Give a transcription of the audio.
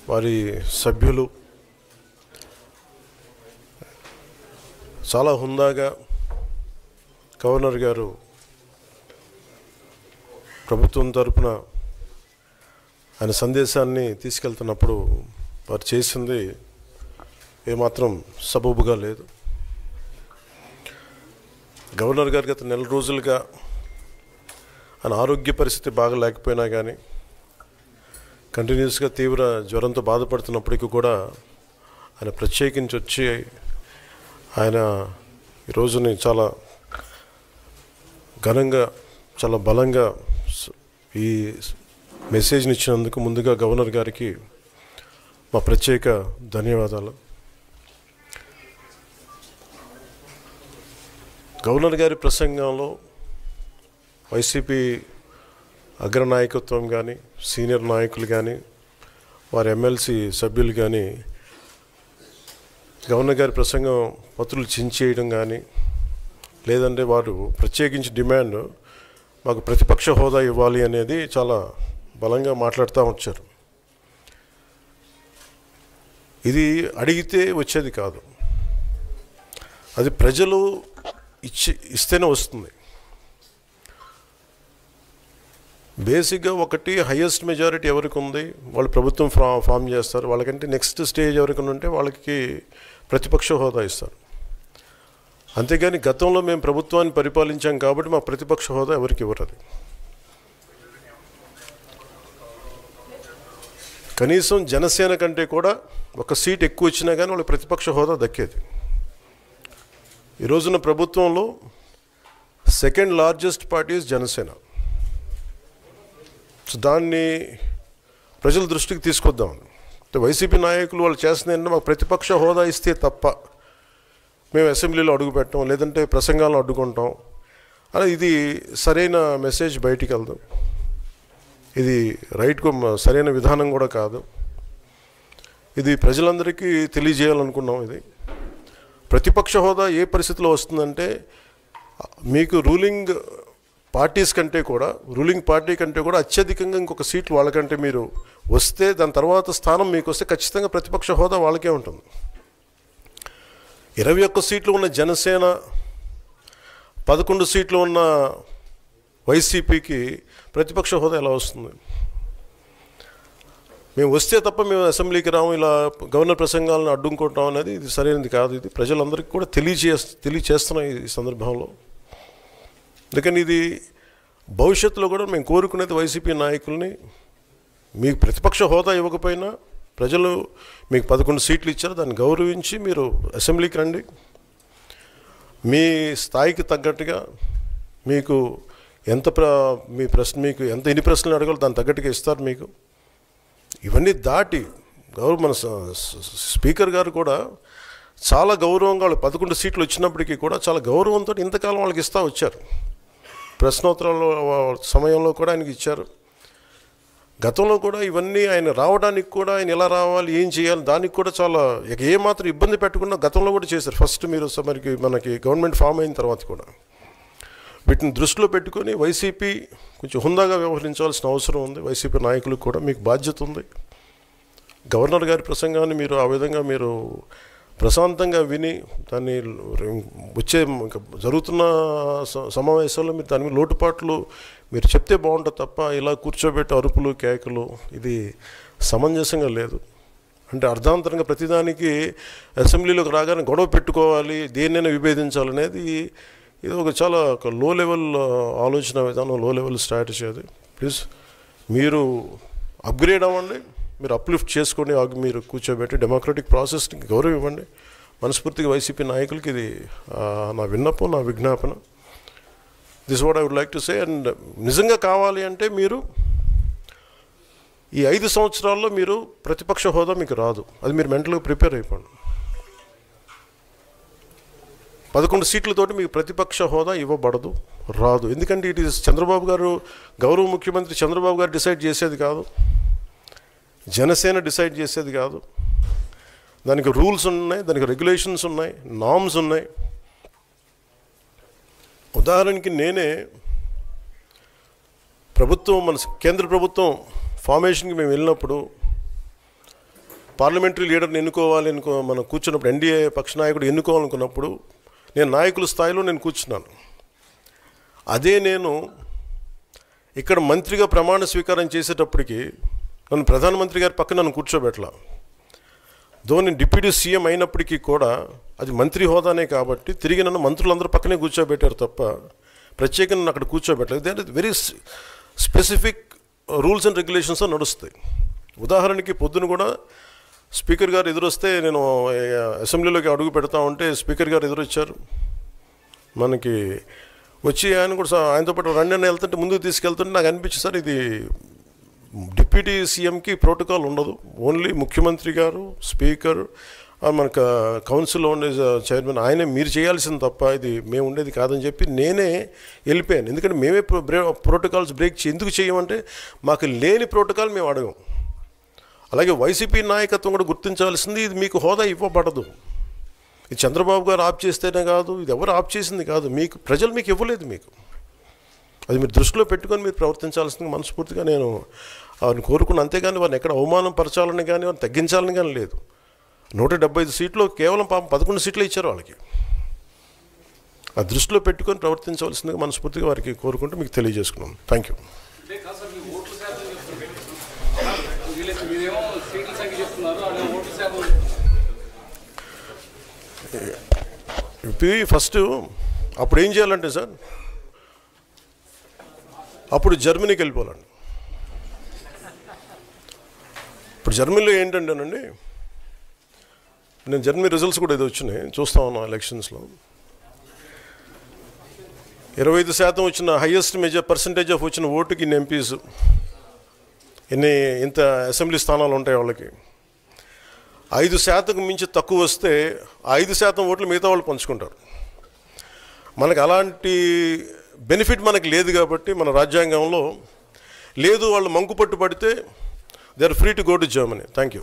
వారి సభ్యులు చాలా హుందాగా గవర్నర్ గారు ప్రభుత్వం తరపున ఆయన సందేశాన్ని తీసుకెళ్తున్నప్పుడు వారు చేసింది ఏమాత్రం సబబుగా లేదు. గవర్నర్ గారు గత నెల రోజులుగా ఆయన ఆరోగ్య పరిస్థితి బాగా లేకపోయినా కానీ కంటిన్యూస్గా తీవ్ర జ్వరంతో బాధపడుతున్నప్పటికీ కూడా ఆయన ప్రత్యేకించి వచ్చి ఆయన ఈ రోజుని చాలా ఘనంగా చాలా బలంగా ఈ మెసేజ్ని ఇచ్చినందుకు ముందుగా గవర్నర్ గారికి మా ప్రత్యేక ధన్యవాదాలు. గవర్నర్ గారి ప్రసంగంలో వైసీపీ అగ్రనాయకత్వం కానీ సీనియర్ నాయకులు కానీ వారి ఎమ్మెల్సీ సభ్యులు కానీ గవర్నర్ గారి ప్రసంగం పత్రులు చించేయడం కానీ లేదంటే వారు ప్రత్యేకించి డిమాండ్ మాకు ప్రతిపక్ష హోదా ఇవ్వాలి అనేది చాలా బలంగా మాట్లాడుతూ వచ్చారు. ఇది అడిగితే వచ్చేది కాదు, అది ప్రజలు ఇస్తేనే వస్తుంది. బేసిక్గా ఒకటి హయ్యెస్ట్ మెజారిటీ ఎవరికి ఉంది వాళ్ళు ప్రభుత్వం ఫామ్ చేస్తారు, వాళ్ళకంటే నెక్స్ట్ స్టేజ్ ఎవరికి ఉంటే వాళ్ళకి ప్రతిపక్ష హోదా ఇస్తారు. అంతేగాని గతంలో మేము ప్రభుత్వాన్ని పరిపాలించాం కాబట్టి మా ప్రతిపక్ష హోదా ఎవరికి ఇవ్వరు. కనీసం జనసేన కంటే కూడా ఒక సీట్ ఎక్కువ వచ్చినా కానీ వాళ్ళకి ప్రతిపక్ష హోదా దక్కేది. ఈ రోజున ప్రభుత్వంలో second largest party Janasena. So దాన్ని ప్రజల దృష్టికి తీసుకొద్దాం. వైసీపీ నాయకులు వాళ్ళు చేస్తుంది ఏంటంటే మాకు ప్రతిపక్ష హోదా ఇస్తే తప్ప మేము అసెంబ్లీలో అడుగు పెట్టాం లేదంటే ప్రసంగాలను అడ్డుకుంటాం అని ఇది సరైన మెసేజ్ బయటికి వెళ్దాం. ఇది సరైన విధానం కూడా కాదు. ఇది ప్రజలందరికీ తెలియజేయాలనుకున్నాం. ఇది ప్రతిపక్ష హోదా ఏ పరిస్థితిలో వస్తుందంటే మీకు రూలింగ్ పార్టీ కంటే కూడా అత్యధికంగా ఇంకొక సీట్లు వాళ్ళకంటే మీరు వస్తే దాని తర్వాత స్థానం మీకు వస్తే ఖచ్చితంగా ప్రతిపక్ష హోదా వాళ్ళకే ఉంటుంది. 21 సీట్లు ఉన్న జనసేన 11 సీట్లు ఉన్న వైసీపీకి ప్రతిపక్ష హోదా ఎలా వస్తుంది? మేము వస్తే తప్ప మేము అసెంబ్లీకి రాము, ఇలా గవర్నర్ ప్రసంగాలను అడ్డుకుంటాం అనేది ఇది సరైనది కాదు. ఇది ప్రజలందరికీ కూడా తెలియచేస్తున్నాం ఈ సందర్భంలో. అందుకని ఇది భవిష్యత్తులో కూడా మేము కోరుకునేది వైసీపీ నాయకుల్ని మీకు ప్రతిపక్ష హోదా ఇవ్వకపోయినా ప్రజలు మీకు 11 సీట్లు ఇచ్చారు, దాన్ని గౌరవించి మీరు అసెంబ్లీకి రండి. మీ స్థాయికి తగ్గట్టుగా మీకు ఎన్ని ప్రశ్నలు అడగాలో దాని తగ్గట్టుగా ఇస్తారు మీకు. ఇవన్నీ దాటి మన స్పీకర్ గారు కూడా చాలా గౌరవంగా వాళ్ళు 11 సీట్లు వచ్చినప్పటికీ కూడా చాలా గౌరవంతో ఇంతకాలం వాళ్ళకి ఇస్తూ వచ్చారు. ప్రశ్నోత్తరాల సమయంలో కూడా ఆయనకి ఇచ్చారు. గతంలో కూడా ఇవన్నీ ఆయన రావడానికి కూడా ఆయన ఎలా రావాలి ఏం చేయాలి దానికి కూడా చాలా ఏమాత్రం ఇబ్బంది పెట్టకుండా గతంలో కూడా చేశారు. ఫస్ట్ మీరు మనకి గవర్నమెంట్ ఫామ్ అయిన తర్వాత కూడా వీటిని దృష్టిలో పెట్టుకొని వైసీపీ కొంచెం హుందాగా వ్యవహరించాల్సిన అవసరం ఉంది. వైసీపీ నాయకులకు కూడా మీకు బాధ్యత ఉంది. గవర్నర్ గారి ప్రసంగాన్ని మీరు ఆ విధంగా మీరు ప్రశాంతంగా విని దాన్ని వచ్చే జరుగుతున్న సమావేశాల్లో మీరు దాని లోటుపాట్లు మీరు చెప్తే బాగుంటుంది తప్ప ఇలా కూర్చోబెట్టి అరుపులు కేకలు ఇది సమంజసంగా లేదు. అంటే అర్ధాంతరంగా ప్రతిదానికి అసెంబ్లీలోకి రాగానే గొడవ పెట్టుకోవాలి, దేన్నైనా విభేదించాలనేది ఇది చాలా లో లెవెల్ ఆలోచన విధానం, లో లెవెల్ స్ట్రాటజీ. అది ప్లీజ్ మీరు అప్గ్రేడ్ అవ్వండి, మీరు అప్లిఫ్ట్ చేసుకోండి, మీరు కూర్చోబెట్టి డెమోక్రటిక్ ప్రాసెస్ని గౌరవం ఇవ్వండి. మనస్ఫూర్తిగా వైసీపీ నాయకులకి ఇది నా విన్నపం, నా విజ్ఞాపన. This what I would like to say. And నిజంగా కావాలి అంటే మీరు ఈ 5 సంవత్సరాల్లో మీరు ప్రతిపక్ష హోదా మీకు రాదు, అది మీరు మెంటల్గా ప్రిపేర్ అయిపోండి. 11 సీట్లతోటి మీకు ప్రతిపక్ష హోదా ఇవ్వబడదు, రాదు. ఎందుకంటే ఇట్ ఈస్ చంద్రబాబు గారు, గౌరవ ముఖ్యమంత్రి చంద్రబాబు గారు డిసైడ్ చేసేది కాదు, జనసేన డిసైడ్ చేసేది కాదు. దానికి రూల్స్ ఉన్నాయి, దానికి రెగ్యులేషన్స్ ఉన్నాయి, నామ్స్ ఉన్నాయి. ఉదాహరణకి నేనే ప్రభుత్వం మన కేంద్ర ప్రభుత్వం ఫార్మేషన్కి మేము వెళ్ళినప్పుడు పార్లమెంటరీ లీడర్ని ఎన్నుకోవాలి మనం కూర్చున్నప్పుడు ఎన్డీఏ పక్ష నాయకుడు ఎన్నుకోవాలనుకున్నప్పుడు నేను నాయకుల స్థాయిలో నేను కూర్చున్నాను. అదే నేను ఇక్కడ మంత్రిగా ప్రమాణ స్వీకారం చేసేటప్పటికి నన్ను ప్రధానమంత్రి గారి పక్కన నన్ను కూర్చోబెట్టలా. నేను డిప్యూటీ సీఎం అయినప్పటికీ కూడా అది మంత్రి హోదానే కాబట్టి తిరిగి నన్ను మంత్రులందరూ పక్కనే కూర్చోబెట్టారు తప్ప ప్రత్యేకంగా నన్ను అక్కడ కూర్చోబెట్టలేదు. They very specific rules and regulations నడుస్తాయి. ఉదాహరణకి పొద్దున కూడా స్పీకర్ గారు ఎదురొస్తే నేను అసెంబ్లీలోకి అడుగు పెడతా ఉంటే స్పీకర్ గారు ఎదురొచ్చారు. మనకి వచ్చి ఆయన కూడా ఆయనతో పాటు రండి అని వెళ్తుంటే ముందుకు తీసుకెళ్తుంటే నాకు అనిపించింది, సార్ ఇది డిప్యూటీ సీఎంకి ప్రోటోకాల్ ఉండదు, ఓన్లీ ముఖ్యమంత్రి గారు, స్పీకర్, మనకు కౌన్సిల్లో ఉండే చైర్మన్ ఆయనే మీరు చేయాల్సింది తప్ప ఇది మేము ఉండేది కాదని చెప్పి నేనే వెళ్ళిపోయాను. ఎందుకంటే మేమే ప్రోటోకాల్స్ బ్రేక్ ఎందుకు చేయమంటే మాకు లేని ప్రోటోకాల్ మేము అడగం. అలాగే వైసీపీ నాయకత్వం కూడా గుర్తించాల్సింది, ఇది మీకు హోదా ఇవ్వబడదు. ఇది చంద్రబాబు గారు ఆప్ చేస్తేనే కాదు, ఇది ఎవరు ఆప్ చేసింది కాదు, మీకు ప్రజలు మీకు ఇవ్వలేదు. మీకు అది మీరు దృష్టిలో పెట్టుకొని మీరు ప్రవర్తించాల్సింది మనస్ఫూర్తిగా నేను వారిని కోరుకున్నాను. అంతేగాని వారిని ఎక్కడ అవమానం పరచాలని కానీ వారిని తగ్గించాలని కానీ లేదు. 175 సీట్లు కేవలం 11 సీట్లు ఇచ్చారు వాళ్ళకి. ఆ దృష్టిలో పెట్టుకొని ప్రవర్తించవలసిందిగా మనస్ఫూర్తిగా వారికి కోరుకుంటూ మీకు తెలియజేసుకున్నాం. Thank you. ఫస్ట్ అప్పుడు ఏం చేయాలంటే సార్, అప్పుడు జర్మనీకి వెళ్ళిపోవాలండి. ఇప్పుడు జర్మనీలో ఏంటంటేనండి, నేను జర్మనీ రిజల్ట్స్ కూడా ఏదో వచ్చినాయి చూస్తా ఉన్నాను. ఎలక్షన్స్లో 25% వచ్చిన హైయెస్ట్ పర్సంటేజ్ ఆఫ్ వచ్చిన ఓటుకి ఇన్ని ఎంపీస్, ఇంత అసెంబ్లీ స్థానాలు ఉంటాయి వాళ్ళకి. 5% మించి తక్కువ వస్తే 5% ఓట్లు మిగతా వాళ్ళు పంచుకుంటారు. మనకు అలాంటి బెనిఫిట్ మనకు లేదు కాబట్టి మన రాజ్యాంగంలో లేదు. వాళ్ళు మంకు పట్టు పడితే they are free to go to Germany. Thank you.